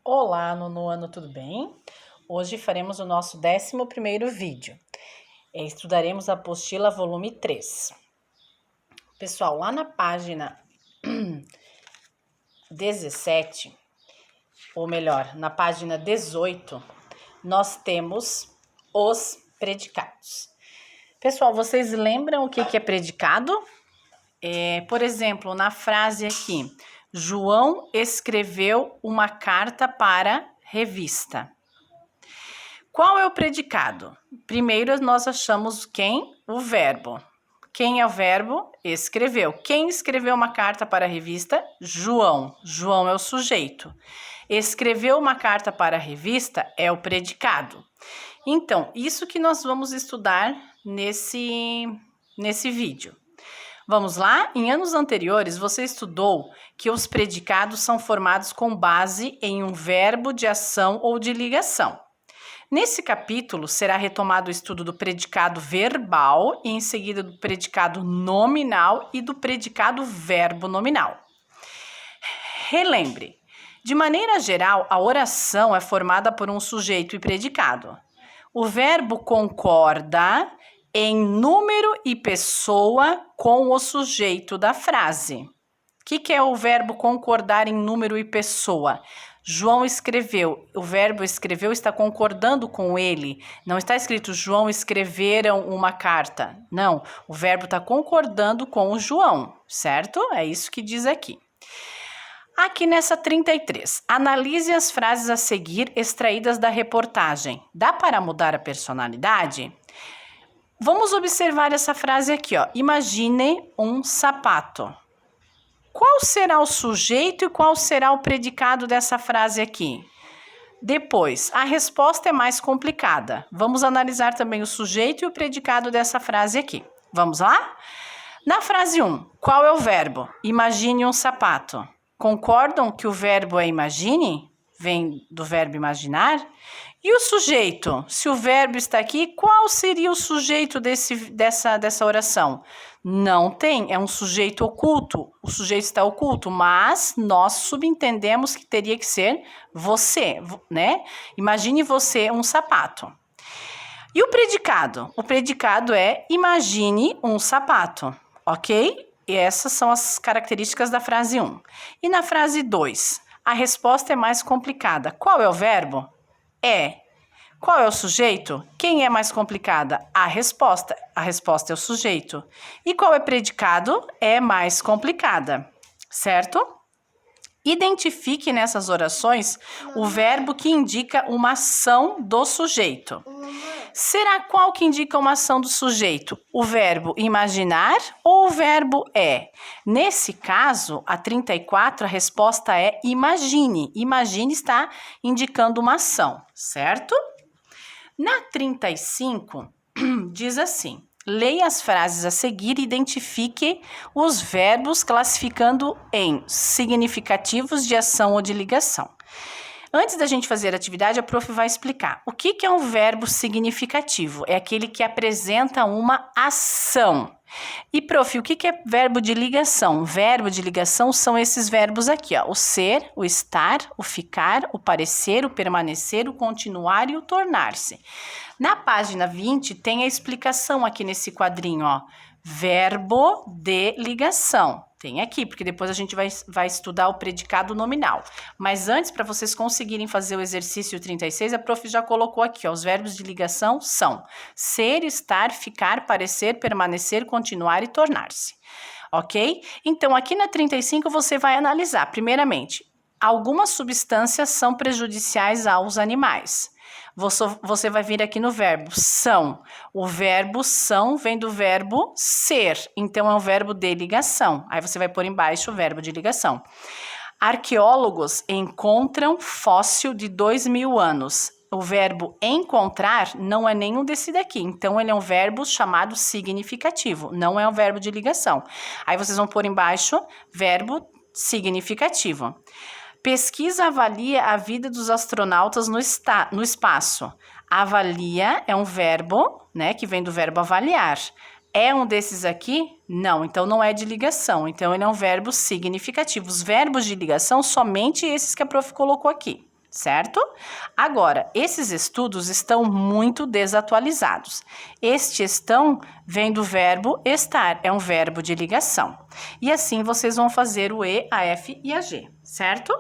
Olá, nono ano, tudo bem? Hoje faremos o nosso 11º vídeo. Estudaremos a apostila volume 3. Pessoal, lá na página 17, ou melhor, na página 18, nós temos os predicados. Pessoal, vocês lembram o que é predicado? Por exemplo, na frase aqui, João escreveu uma carta para revista. Qual é o predicado? Primeiro nós achamos quem? O verbo. Quem é o verbo? Escreveu. Quem escreveu uma carta para a revista? João. João é o sujeito. Escreveu uma carta para a revista é o predicado. Então, isso que nós vamos estudar nesse vídeo. Vamos lá? Em anos anteriores, você estudou que os predicados são formados com base em um verbo de ação ou de ligação. Nesse capítulo, será retomado o estudo do predicado verbal e em seguida do predicado nominal e do predicado verbo nominal. Relembre, de maneira geral, a oração é formada por um sujeito e predicado. O verbo concorda em número e pessoa com o sujeito da frase. O que é o verbo concordar em número e pessoa? João escreveu, o verbo escreveu está concordando com ele. Não está escrito João escreveram uma carta. Não, o verbo está concordando com o João, certo? É isso que diz aqui. Aqui nessa 33, analise as frases a seguir extraídas da reportagem. Dá para mudar a personalidade? Vamos observar essa frase aqui, ó. Imagine um sapato. Qual será o sujeito e qual será o predicado dessa frase aqui? Depois, a resposta é mais complicada. Vamos analisar também o sujeito e o predicado dessa frase aqui. Vamos lá? Na frase 1, qual é o verbo? Imagine um sapato. Concordam que o verbo é imagine? Vem do verbo imaginar? E o sujeito? Se o verbo está aqui, qual seria o sujeito dessa oração? Não tem, é um sujeito oculto. O sujeito está oculto, mas nós subentendemos que teria que ser você, né? Imagine você um sapato. E o predicado? O predicado é imagine um sapato, ok? E essas são as características da frase 1. E na frase 2, a resposta é mais complicada. Qual é o verbo? É. Qual é o sujeito? Quem é mais complicada? A resposta. A resposta é o sujeito. E qual é predicado? É mais complicada, certo? Identifique nessas orações o verbo que indica uma ação do sujeito. Será qual que indica uma ação do sujeito? O verbo imaginar ou o verbo é? Nesse caso, a 34, a resposta é imagine. Imagine está indicando uma ação, certo? Na 35, diz assim, leia as frases a seguir e identifique os verbos classificando em significativos de ação ou de ligação. Antes da gente fazer a atividade, a prof vai explicar. O que é um verbo significativo? É aquele que apresenta uma ação. E, prof, o que é verbo de ligação? Verbo de ligação são esses verbos aqui, ó. O ser, o estar, o ficar, o parecer, o permanecer, o continuar e o tornar-se. Na página 20 tem a explicação aqui nesse quadrinho, ó. Verbo de ligação. Tem aqui, porque depois a gente vai estudar o predicado nominal. Mas antes, para vocês conseguirem fazer o exercício 36, a prof já colocou aqui, ó, os verbos de ligação são ser, estar, ficar, parecer, permanecer, continuar e tornar-se. Ok? Então, aqui na 35 você vai analisar, primeiramente, algumas substâncias são prejudiciais aos animais. Você vai vir aqui no verbo são. O verbo são vem do verbo ser, então é um verbo de ligação. Aí você vai pôr embaixo o verbo de ligação. Arqueólogos encontram fóssil de 2.000 anos. O verbo encontrar não é nenhum desse daqui, então ele é um verbo chamado significativo, não é um verbo de ligação. Aí vocês vão pôr embaixo verbo significativo. Pesquisa avalia a vida dos astronautas no espaço. Avalia é um verbo, né, que vem do verbo avaliar. É um desses aqui? Não, então não é de ligação. Então ele é um verbo significativo. Os verbos de ligação, somente esses que a prof colocou aqui. certo? Agora, esses estudos estão muito desatualizados. Este estão vem do verbo estar, é um verbo de ligação. E assim vocês vão fazer o E, a F e a G, certo?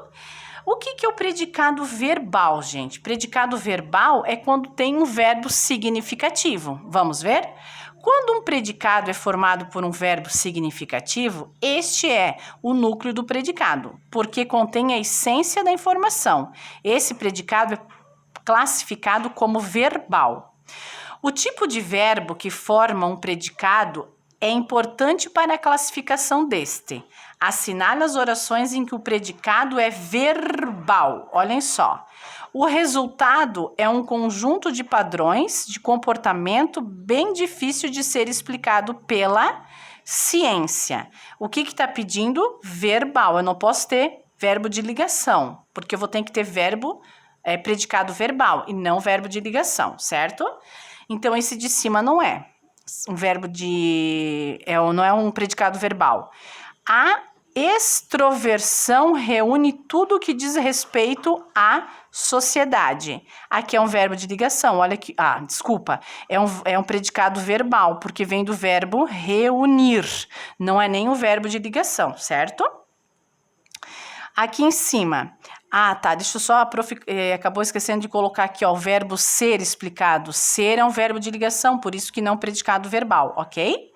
O que é o predicado verbal, gente? Predicado verbal é quando tem um verbo significativo. Vamos ver? Quando um predicado é formado por um verbo significativo, este é o núcleo do predicado, porque contém a essência da informação. Esse predicado é classificado como verbal. O tipo de verbo que forma um predicado é importante para a classificação deste. Assinale as orações em que o predicado é verbal. Olhem só. O resultado é um conjunto de padrões de comportamento bem difícil de ser explicado pela ciência. O que está pedindo? Verbal. Eu não posso ter verbo de ligação, porque eu vou ter que ter verbo, predicado verbal e não verbo de ligação, certo? Então, esse de cima não é um verbo não é um predicado verbal. A extroversão reúne tudo o que diz respeito à sociedade. Aqui é um verbo de ligação, olha aqui. Desculpa, é um predicado verbal, porque vem do verbo reunir. Não é nem um verbo de ligação, certo? Aqui em cima. Deixa eu só... acabou esquecendo de colocar aqui, ó, o verbo ser explicado. Ser é um verbo de ligação, por isso que não predicado verbal, ok?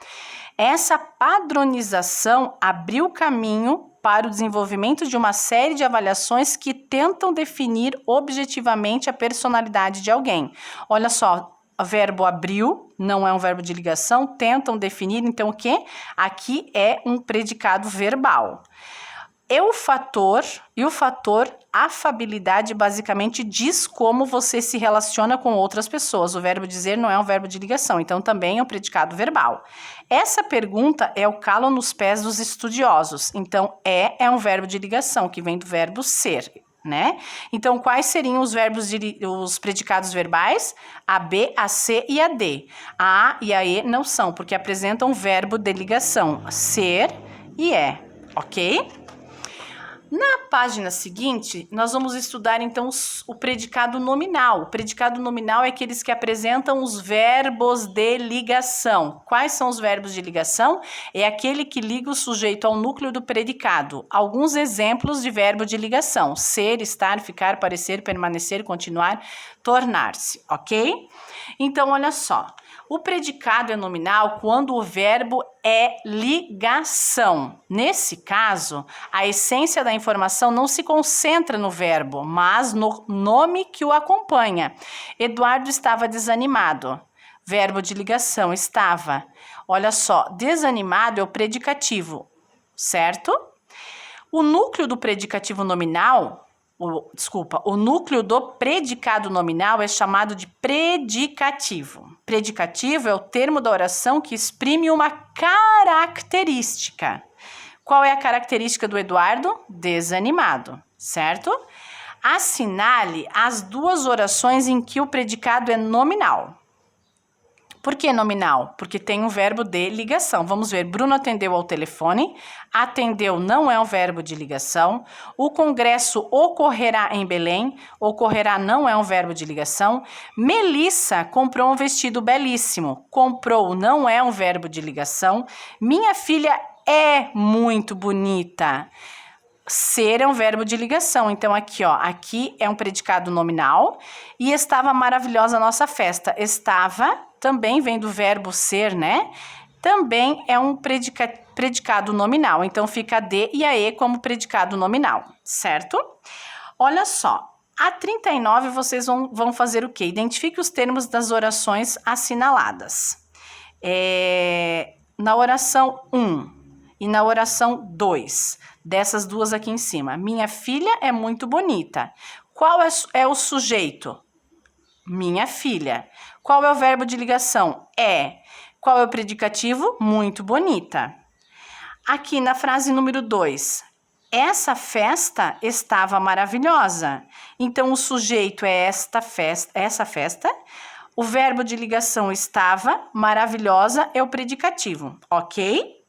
Essa padronização abriu caminho para o desenvolvimento de uma série de avaliações que tentam definir objetivamente a personalidade de alguém. Olha só, o verbo abriu não é um verbo de ligação, tentam definir, então o quê? Aqui é um predicado verbal. O fator afabilidade basicamente diz como você se relaciona com outras pessoas. O verbo dizer não é um verbo de ligação, então também é um predicado verbal. Essa pergunta é o calo nos pés dos estudiosos. Então, é um verbo de ligação, que vem do verbo ser, né? Então, quais seriam os predicados verbais? A B, a C e a D. A e a E não são, porque apresentam um verbo de ligação, ser e ok? Na página seguinte, nós vamos estudar, então, o predicado nominal. O predicado nominal é aqueles que apresentam os verbos de ligação. Quais são os verbos de ligação? É aquele que liga o sujeito ao núcleo do predicado. Alguns exemplos de verbo de ligação: ser, estar, ficar, parecer, permanecer, continuar, tornar-se, ok? Então, olha só. O predicado é nominal quando o verbo é ligação. Nesse caso, a essência da informação não se concentra no verbo, mas no nome que o acompanha. Eduardo estava desanimado. Verbo de ligação, estava. Olha só, desanimado é o predicativo, certo? O núcleo do predicativo nominal... O núcleo do predicado nominal é chamado de predicativo. Predicativo é o termo da oração que exprime uma característica. Qual é a característica do Eduardo? Desanimado, certo? Assinale as duas orações em que o predicado é nominal. Por que nominal? Porque tem um verbo de ligação. Vamos ver, Bruno atendeu ao telefone. Atendeu não é um verbo de ligação. O congresso ocorrerá em Belém. Ocorrerá não é um verbo de ligação. Melissa comprou um vestido belíssimo. Comprou não é um verbo de ligação. Minha filha é muito bonita. Ser é um verbo de ligação, então aqui, ó, aqui é um predicado nominal. E estava maravilhosa a nossa festa. Estava também vem do verbo ser, né? Também é um predicado nominal, então fica a D e a E como predicado nominal, certo? Olha só, a 39 vocês vão fazer o quê? Identifique os termos das orações assinaladas. Na oração 1 e na oração 2, dessas duas aqui em cima. Minha filha é muito bonita. Qual é o sujeito? Minha filha. Qual é o verbo de ligação? É. Qual é o predicativo? Muito bonita. Aqui na frase número 2. Essa festa estava maravilhosa. Então, o sujeito é essa festa. O verbo de ligação estava, maravilhosa é o predicativo, ok?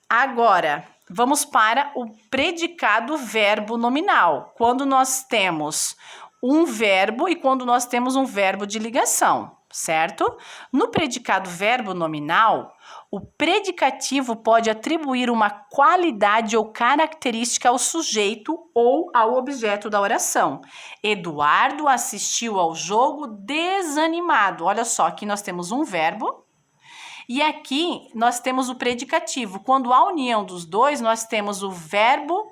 Agora, vamos para o predicado verbo nominal. Quando nós temos um verbo e quando nós temos um verbo de ligação, certo? No predicado verbo nominal, o predicativo pode atribuir uma qualidade ou característica ao sujeito ou ao objeto da oração. Eduardo assistiu ao jogo desanimado. Olha só, aqui nós temos um verbo e aqui nós temos o predicativo. Quando há união dos dois, nós temos o verbo,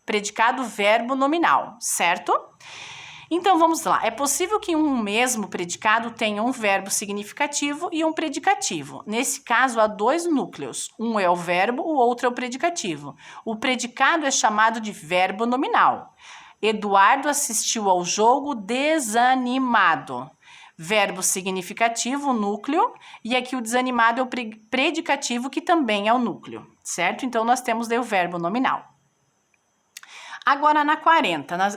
predicado verbo nominal, certo? Então, vamos lá. É possível que um mesmo predicado tenha um verbo significativo e um predicativo. Nesse caso, há dois núcleos. Um é o verbo, o outro é o predicativo. O predicado é chamado de verbo nominal. Eduardo assistiu ao jogo desanimado. Verbo significativo, núcleo, e aqui o desanimado é o predicativo, que também é o núcleo, certo? Então, nós temos daí o verbo nominal. Agora,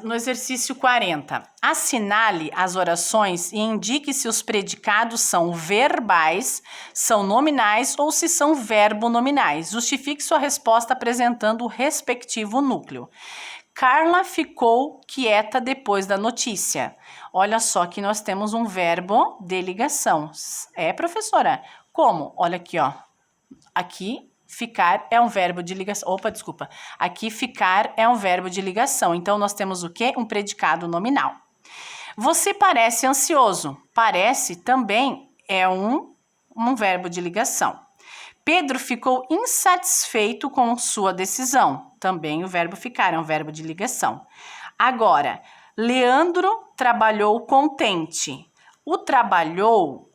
no exercício 40, assinale as orações e indique se os predicados são verbais, são nominais ou se são verbo-nominais. Justifique sua resposta apresentando o respectivo núcleo. Carla ficou quieta depois da notícia. Olha só que nós temos um verbo de ligação. É, professora? Como? Olha aqui, ó. Aqui, ficar é um verbo de ligação. Opa, desculpa. Aqui, ficar é um verbo de ligação. Então, nós temos o quê? Um predicado nominal. Você parece ansioso. Parece também é um verbo de ligação. Pedro ficou insatisfeito com sua decisão. Também o verbo ficar é um verbo de ligação. Agora, Leandro trabalhou contente. O trabalhou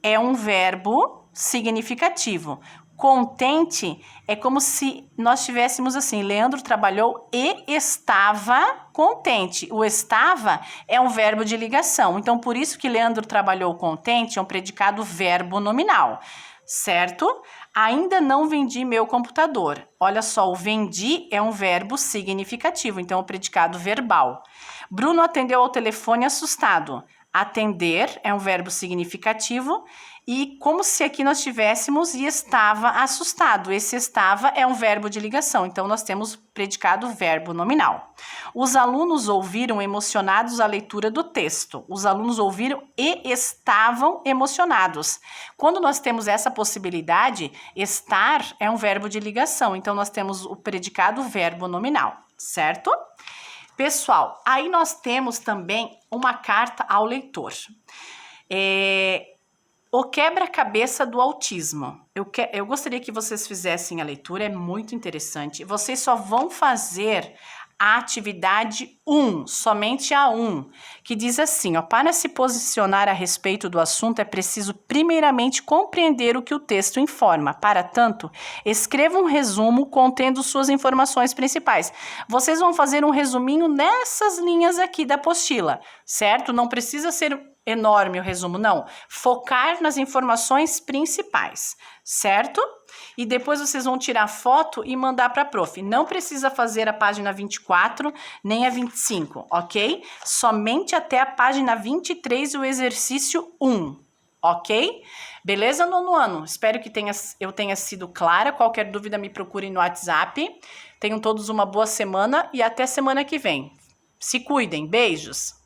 é um verbo significativo. Contente é como se nós tivéssemos assim, Leandro trabalhou e estava contente. O estava é um verbo de ligação. Então, por isso que Leandro trabalhou contente é um predicado verbo nominal, certo? Ainda não vendi meu computador. Olha só, o vendi é um verbo significativo, então é um predicado verbal. Bruno atendeu ao telefone assustado. Atender é um verbo significativo e como se aqui nós tivéssemos e estava assustado. Esse estava é um verbo de ligação, então nós temos predicado verbo nominal. Os alunos ouviram emocionados a leitura do texto. Os alunos ouviram e estavam emocionados. Quando nós temos essa possibilidade, estar é um verbo de ligação, então nós temos o predicado verbo nominal, certo? Pessoal, aí nós temos também uma carta ao leitor. O quebra-cabeça do autismo. Eu gostaria que vocês fizessem a leitura, é muito interessante. Vocês só vão fazer a atividade 1, somente a 1, que diz assim, ó, para se posicionar a respeito do assunto é preciso primeiramente compreender o que o texto informa. Para tanto, escreva um resumo contendo suas informações principais. Vocês vão fazer um resuminho nessas linhas aqui da apostila, certo? Não precisa ser enorme o resumo, não. Focar nas informações principais, certo? E depois vocês vão tirar foto e mandar para a prof. Não precisa fazer a página 24 nem a 25, ok? Somente até a página 23 o exercício 1, ok? Beleza, nono ano? Espero que eu tenha sido clara. Qualquer dúvida me procurem no WhatsApp. Tenham todos uma boa semana e até semana que vem. Se cuidem. Beijos!